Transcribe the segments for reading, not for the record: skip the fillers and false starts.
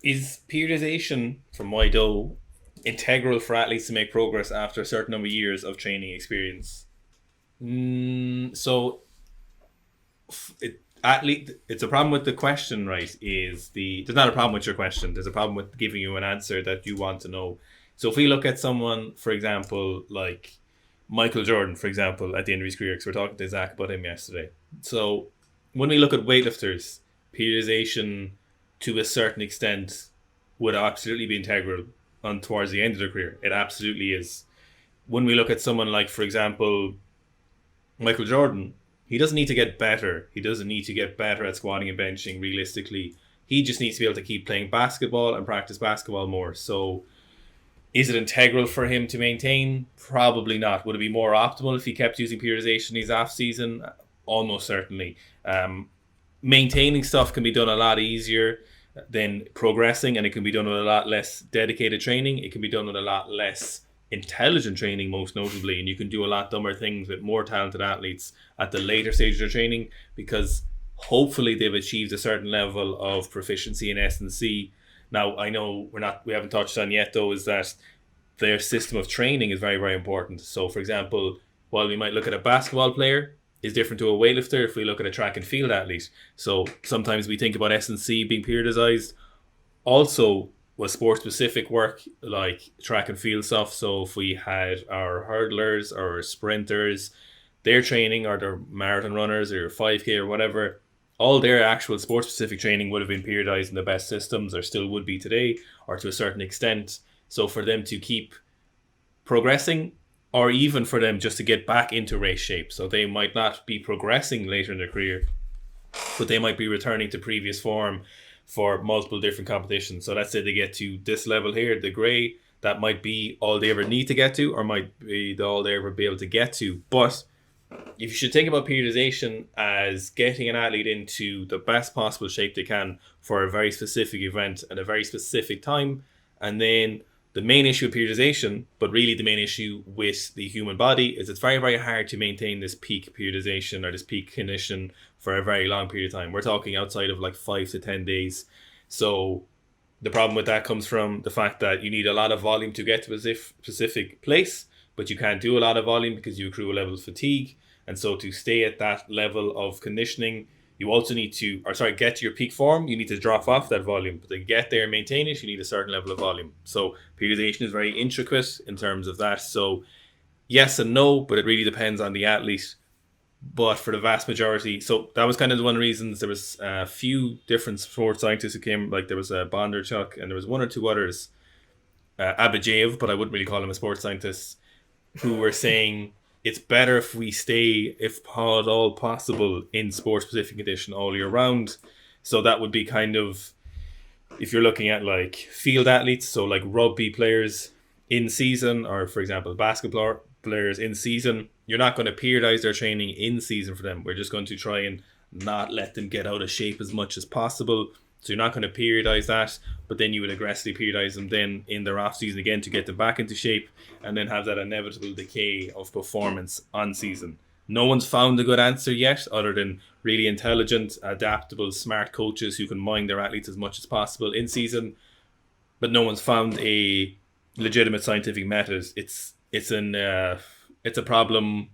Is periodization, from my dough, integral for athletes to make progress after a certain number of years of training experience? So it's a problem with the question, right? There's not a problem with your question. There's a problem with giving you an answer that you want to know. So if we look at someone, for example, like Michael Jordan, for example, at the end of his career, because we're talking to Zach about him yesterday. So when we look at weightlifters, periodization to a certain extent would absolutely be integral on towards the end of their career. It absolutely is. When we look at someone like, for example, Michael Jordan, he doesn't need to get better. He doesn't need to get better at squatting and benching realistically. He just needs to be able to keep playing basketball and practice basketball more. So is it integral for him to maintain? Probably not. Would it be more optimal if he kept using periodization in his off season? Almost certainly. Maintaining stuff can be done a lot easier than progressing, and it can be done with a lot less dedicated training. It can be done with a lot less intelligent training, most notably, and you can do a lot dumber things with more talented athletes at the later stage of their training, because hopefully they've achieved a certain level of proficiency in S&C. Now, I know we haven't touched on yet, though, is that their system of training is very, very important. So, for example, while we might look at a basketball player, is different to a weightlifter if we look at a track and field athlete. So sometimes we think about S&C being periodized. Also, with sport specific work like track and field stuff. So if we had our hurdlers or sprinters, their training, or their marathon runners or 5K or whatever, all their actual sport specific training would have been periodized in the best systems, or still would be today, or to a certain extent. So for them to keep progressing, or even for them just to get back into race shape. So they might not be progressing later in their career, but they might be returning to previous form for multiple different competitions. So let's say they get to this level here, the grey, that might be all they ever need to get to, or might be all they ever be able to get to. But if you should think about periodization as getting an athlete into the best possible shape they can for a very specific event at a very specific time, and then the main issue with periodization, but really the main issue with the human body, is it's very, very hard to maintain this peak periodization or this peak condition for a very long period of time. We're talking outside of like 5 to 10 days. So the problem with that comes from the fact that you need a lot of volume to get to a specific place, but you can't do a lot of volume because you accrue a level of fatigue. And so to stay at that level of conditioning, you also need to, get to your peak form, you need to drop off that volume. But to get there and maintain it, you need a certain level of volume. So periodization is very intricate in terms of that. So yes and no, but it really depends on the athlete. But for the vast majority, so that was kind of one of the reasons there was a few different sports scientists who came, like there was Bondarchuk and there was one or two others, Abajev, but I wouldn't really call him a sports scientist, who were saying it's better if we stay, if at all possible, in sport specific condition all year round. So that would be kind of, if you're looking at like field athletes, so like rugby players in season, or for example basketball players in season, you're not going to periodize their training in season for them. We're just going to try and not let them get out of shape as much as possible. So you're not going to periodize that, but then you would aggressively periodize them then in their off season again to get them back into shape, and then have that inevitable decay of performance on season. No one's found a good answer yet, other than really intelligent, adaptable, smart coaches who can mind their athletes as much as possible in season. But no one's found a legitimate scientific method. It's a problem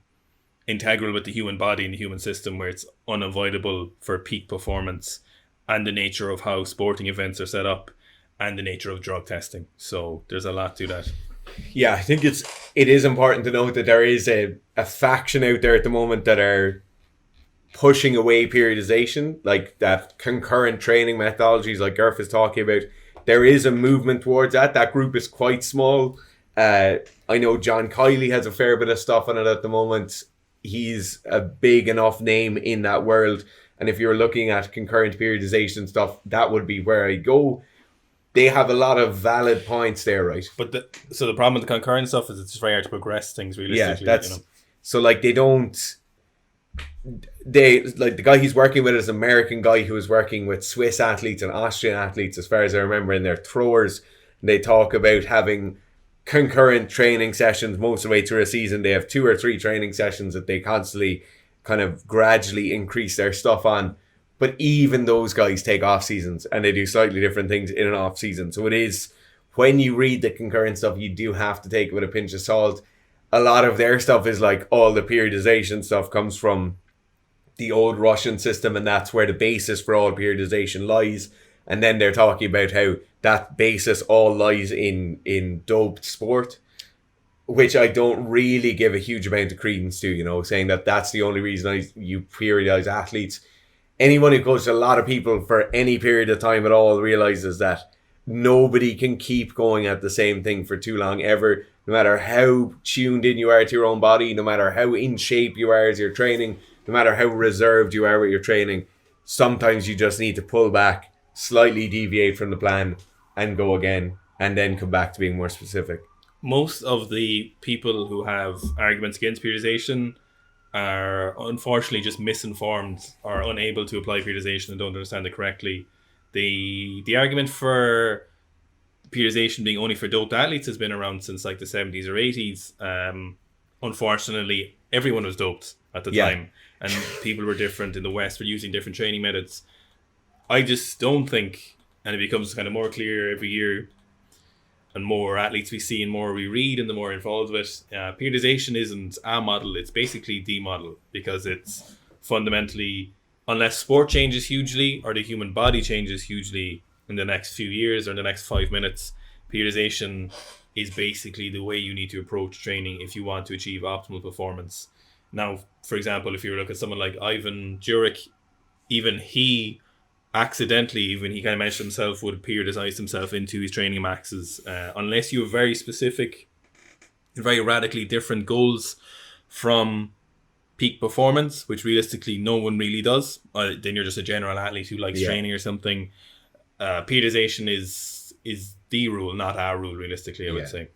integral with the human body and the human system, where it's unavoidable for peak performance, and the nature of how sporting events are set up, and the nature of drug testing. So there's a lot to that. Yeah, I think it is important to note that there is a faction out there at the moment that are pushing away periodization, like that concurrent training methodologies like Gerf is talking about. There is a movement towards that. That group is quite small. I know John Kiley has a fair bit of stuff on it at the moment. He's a big enough name in that world. And if you're looking at concurrent periodization stuff, that would be where I go. They have a lot of valid points there, right? But the problem with the concurrent stuff is it's just very hard to progress things realistically. Yeah, that's so like they like the guy he's working with is an American guy who is working with Swiss athletes and Austrian athletes, as far as I remember, in their throwers. And they talk about having concurrent training sessions most of the way through a season. They have 2 or 3 training sessions that they constantly kind of gradually increase their stuff on. But even those guys take off seasons and they do slightly different things in an off season. So it is, when you read the concurrent stuff, you do have to take it with a pinch of salt. A lot of their stuff is like, all the periodization stuff comes from the old Russian system, and that's where the basis for all periodization lies. And then they're talking about how that basis all lies in doped sport, which I don't really give a huge amount of credence to, saying that that's the only reason you periodize athletes. Anyone who coaches a lot of people for any period of time at all realizes that nobody can keep going at the same thing for too long ever, no matter how tuned in you are to your own body, no matter how in shape you are as you're training, no matter how reserved you are with your training. Sometimes you just need to pull back, slightly deviate from the plan, and go again, and then come back to being more specific. Most of the people who have arguments against periodization are unfortunately just misinformed or unable to apply periodization and don't understand it correctly. The argument for periodization being only for doped athletes has been around since like the 70s or 80s. Unfortunately, everyone was doped at the time, and people were different in the West, were using different training methods. I just don't think, and it becomes kind of more clear every year, and more athletes we see and more we read and the more involved with it, periodization isn't a model, it's basically the model, because it's fundamentally, unless sport changes hugely or the human body changes hugely in the next few years or in the next 5 minutes, periodization is basically the way you need to approach training if you want to achieve optimal performance. Now, for example, if you look at someone like Ivan Jurek, even he accidentally, even he kind of mentioned himself, would periodize himself into his training maxes. Unless you have very specific, very radically different goals from peak performance, which realistically no one really does, then you're just a general athlete who likes training or something. Periodization is the rule, not our rule, realistically, I would say.